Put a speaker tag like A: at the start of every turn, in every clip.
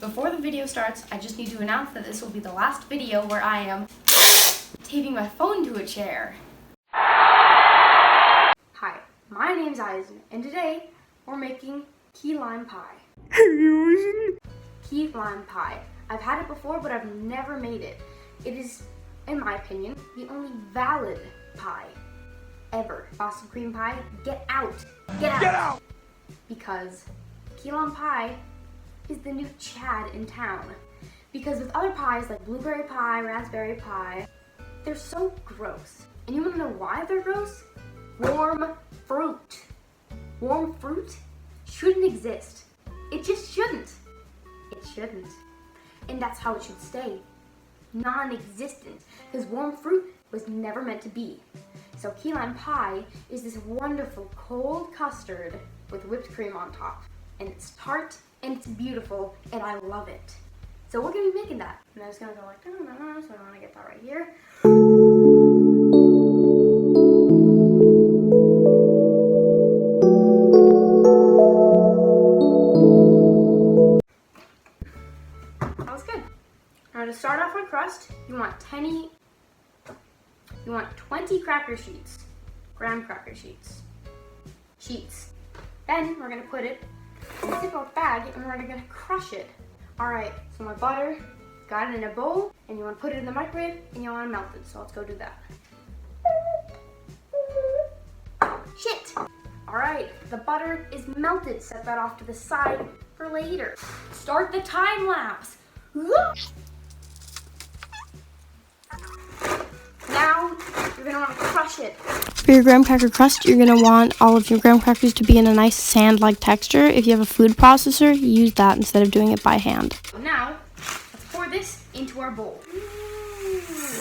A: Before the video starts, I just need to announce that this will be the last video where I am taping my phone to a chair. Hi, my name's Izan, and today we're making key lime pie. Key lime pie. I've had it before, but I've never made it. It is, in my opinion, the only valid pie ever. Boston cream pie, get out! Get out! Get out! Because key lime pie is the new Chad in town. Because with other pies like blueberry pie, raspberry pie, they're so gross. And you wanna know why they're gross? Warm fruit. Warm fruit shouldn't exist. It just shouldn't. It shouldn't. And that's how it should stay. Non-existent. Because warm fruit was never meant to be. So key lime pie is this wonderful cold custard with whipped cream on top. And it's tart and it's beautiful and I love it. So we're gonna be making that. And I'm just gonna go like, so I wanna get that right here. That was good. Now to start off with crust, you want 20 cracker sheets. Graham cracker sheets. Then we're gonna put it in a Ziploc bag and we're gonna crush it. Alright, so my butter, got it in a bowl, and you wanna put it in the microwave and you wanna melt it, so let's go do that. Shit! Alright, the butter is melted. Set that off to the side for later. Start the time lapse. Now, you're gonna wanna crush it.
B: For your graham cracker crust, you're going to want all of your graham crackers to be in a nice sand-like texture. If you have a food processor, use that instead of doing it by hand.
A: Now, let's pour this into our bowl.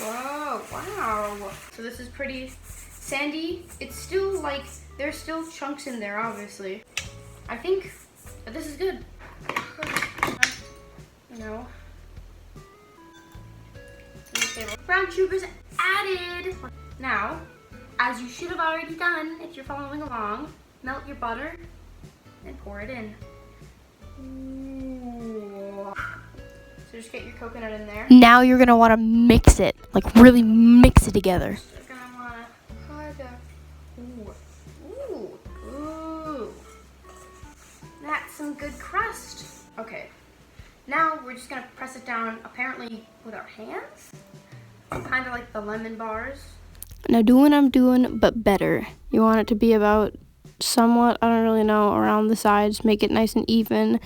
A: Whoa, wow. So this is pretty sandy. It's still like, there's still chunks in there, obviously. I think that this is good. You know. Brown sugar's added. Now, as you should have already done if you're following along, melt your butter and pour it in. Ooh. So just get your coconut in there.
B: Now you're going to want to mix it, like really mix it together.
A: You're going to want to ooh. That's some good crust. Okay, now we're just going to press it down apparently with our hands. Kind of like the lemon bars.
B: Now do what I'm doing, but better. You want it to be about somewhat, I don't really know, around the sides. Make it nice and even.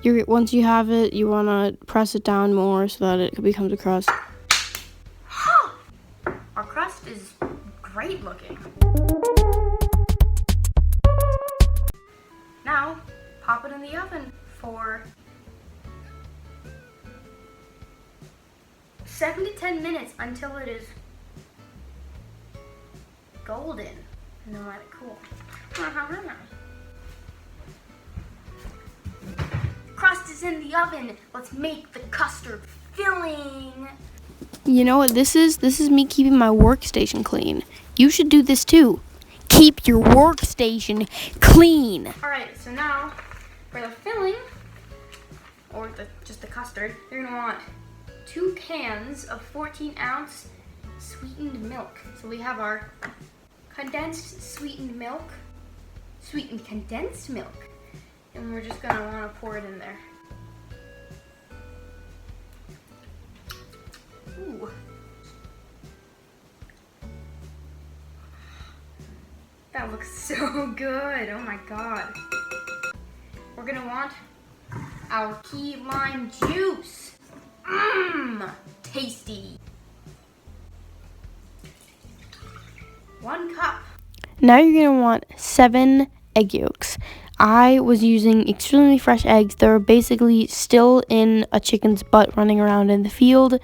B: Once you have it, you want to press it down more so that it becomes a crust.
A: Our crust is great looking. Now, pop it in the oven for 7 to 10 minutes until it is golden, and then let it cool. Crust is in the oven. Let's make the custard filling.
B: You know what this is? This is me keeping my workstation clean. You should do this too. Keep your workstation clean.
A: Alright, so now for the filling, or just the custard, you're gonna want 2 cans of 14-ounce sweetened milk. So we have our condensed sweetened condensed milk, and we're just gonna want to pour it in there. Ooh. That looks so good. Oh my god. We're gonna want our key lime juice. Mmm, tasty. 1 cup.
B: Now you're going to want 7 egg yolks. I was using extremely fresh eggs. They're basically still in a chicken's butt running around in the field,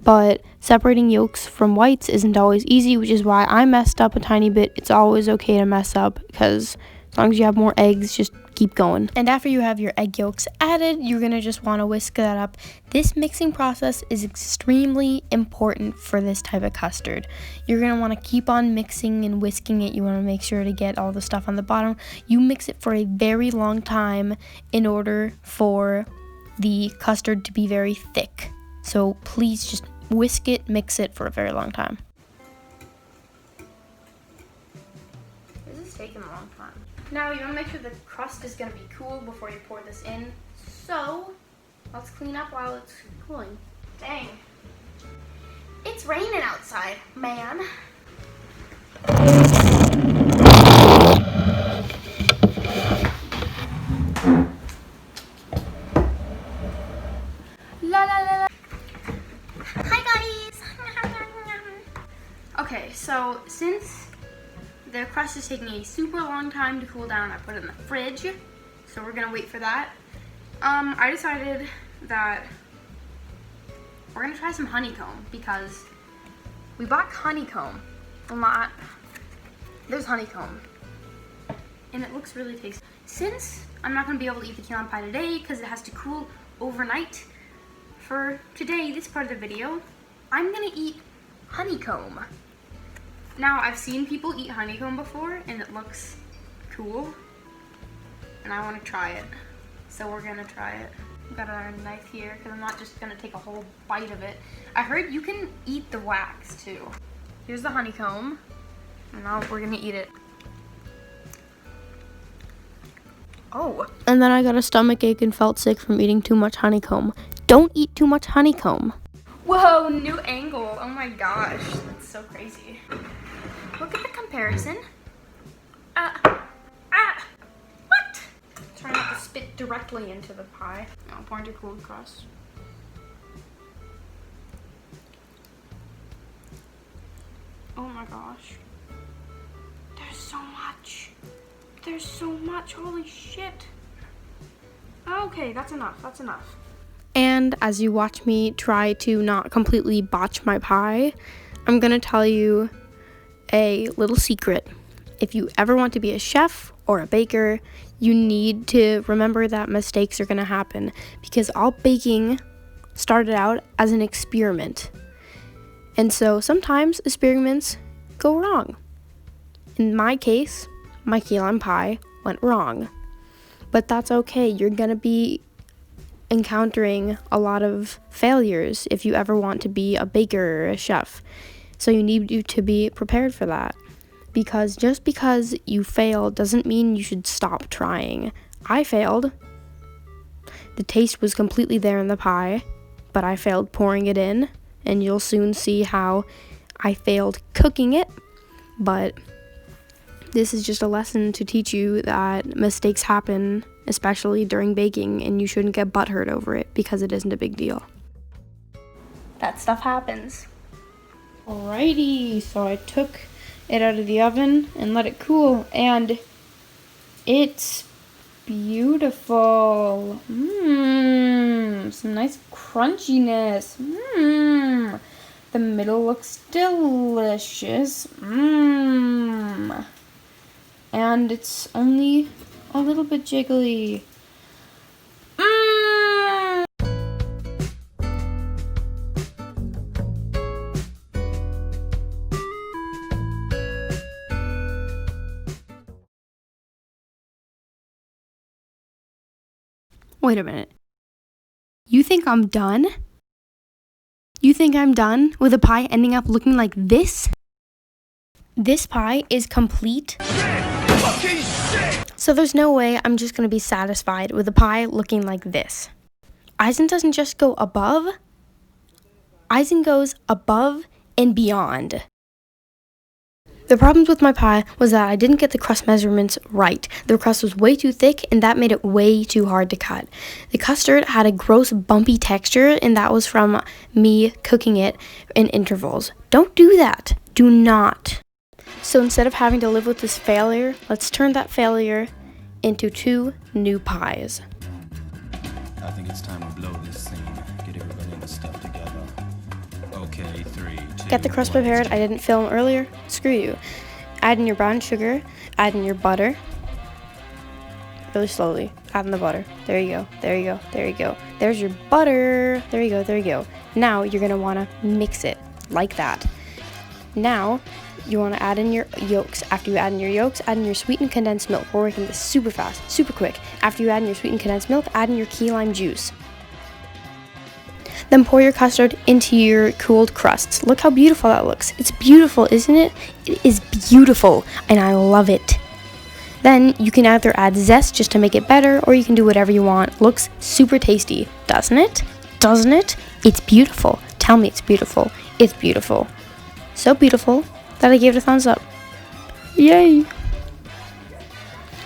B: but separating yolks from whites isn't always easy, which is why I messed up a tiny bit. It's always okay to mess up because as long as you have more eggs, just keep going. And after you have your egg yolks added, you're going to just want to whisk that up. This mixing process is extremely important for this type of custard. You're going to want to keep on mixing and whisking it. You want to make sure to get all the stuff on the bottom. You mix it for a very long time in order for the custard to be very thick. So please just whisk it, mix it for a very long time.
A: This is taking a long time. Now you want to make sure the crust is going to be cool before you pour this in. So let's clean up while it's cooling. Dang. It's raining outside, man. La la la la. Hi guys. Okay, so since the crust is taking a super long time to cool down, I put it in the fridge. So we're gonna wait for that. I decided that we're gonna try some honeycomb because we bought honeycomb a lot. There's honeycomb and it looks really tasty. Since I'm not gonna be able to eat the key lime pie today because it has to cool overnight, for today, this part of the video, I'm gonna eat honeycomb. Now, I've seen people eat honeycomb before and it looks cool and I wanna try it. So we're gonna try it. I've got our knife here because I'm not just gonna take a whole bite of it. I heard you can eat the wax too. Here's the honeycomb, and now we're gonna eat it. Oh.
B: And then I got a stomach ache and felt sick from eating too much honeycomb. Don't eat too much honeycomb.
A: Whoa, new angle. Oh my gosh, that's so crazy. Look at the comparison. What? Try not to spit directly into the pie. I'll pour into cold crust. Oh my gosh. There's so much. There's so much. Holy shit. Okay, that's enough. That's enough.
B: And as you watch me try to not completely botch my pie, I'm gonna tell you a little secret. If you ever want to be a chef or a baker, you need to remember that mistakes are gonna happen because all baking started out as an experiment. And so sometimes experiments go wrong. In my case, my key lime pie went wrong. But that's okay. You're gonna be encountering a lot of failures if you ever want to be a baker or a chef. So you need to be prepared for that. Because just because you failed doesn't mean you should stop trying. I failed. The taste was completely there in the pie, but I failed pouring it in, and you'll soon see how I failed cooking it. But this is just a lesson to teach you that mistakes happen, especially during baking, and you shouldn't get butthurt over it because it isn't a big deal.
A: That stuff happens.
B: Alrighty, so I took it out of the oven and let it cool, and it's beautiful. Some nice crunchiness. The middle looks delicious. And it's only a little bit jiggly. Wait a minute. You think I'm done? You think I'm done with a pie ending up looking like this? This pie is complete. So there's no way I'm just going to be satisfied with a pie looking like this. Izan doesn't just go above. Izan goes above and beyond. The problems with my pie was that I didn't get the crust measurements right. The crust was way too thick and that made it way too hard to cut. The custard had a gross bumpy texture and that was from me cooking it in intervals. Don't do that. Do not. So instead of having to live with this failure, let's turn that failure into 2 new pies.
C: I think it's time to blow this scene. Get everybody in the stuff together. Okay, 3, 2,
B: Get the crust prepared. I didn't film earlier. Screw you. Add in your brown sugar. Add in your butter. Really slowly. Add in the butter. There you go. There you go. There you go. There's your butter. There you go. There you go. Now you're going to want to mix it like that. Now you want to add in your yolks. After you add in your yolks, add in your sweetened condensed milk. We're working this super fast, super quick. After you add in your sweetened condensed milk, add in your key lime juice. Then pour your custard into your cooled crusts. Look how beautiful that looks. It's beautiful, isn't it? It is beautiful, and I love it. Then you can either add zest just to make it better, or you can do whatever you want. Looks super tasty, doesn't it? Doesn't it? It's beautiful. Tell me it's beautiful. It's beautiful. So beautiful that I gave it a thumbs up. Yay!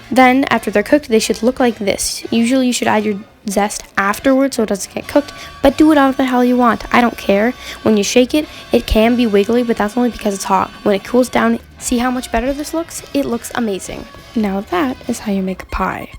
B: Then, after they're cooked, they should look like this. Usually you should add your zest afterwards so it doesn't get cooked, but do whatever the hell you want. I don't care. When you shake it, it can be wiggly, but that's only because it's hot. When it cools down, see how much better this looks? It looks amazing. Now that is how you make a pie.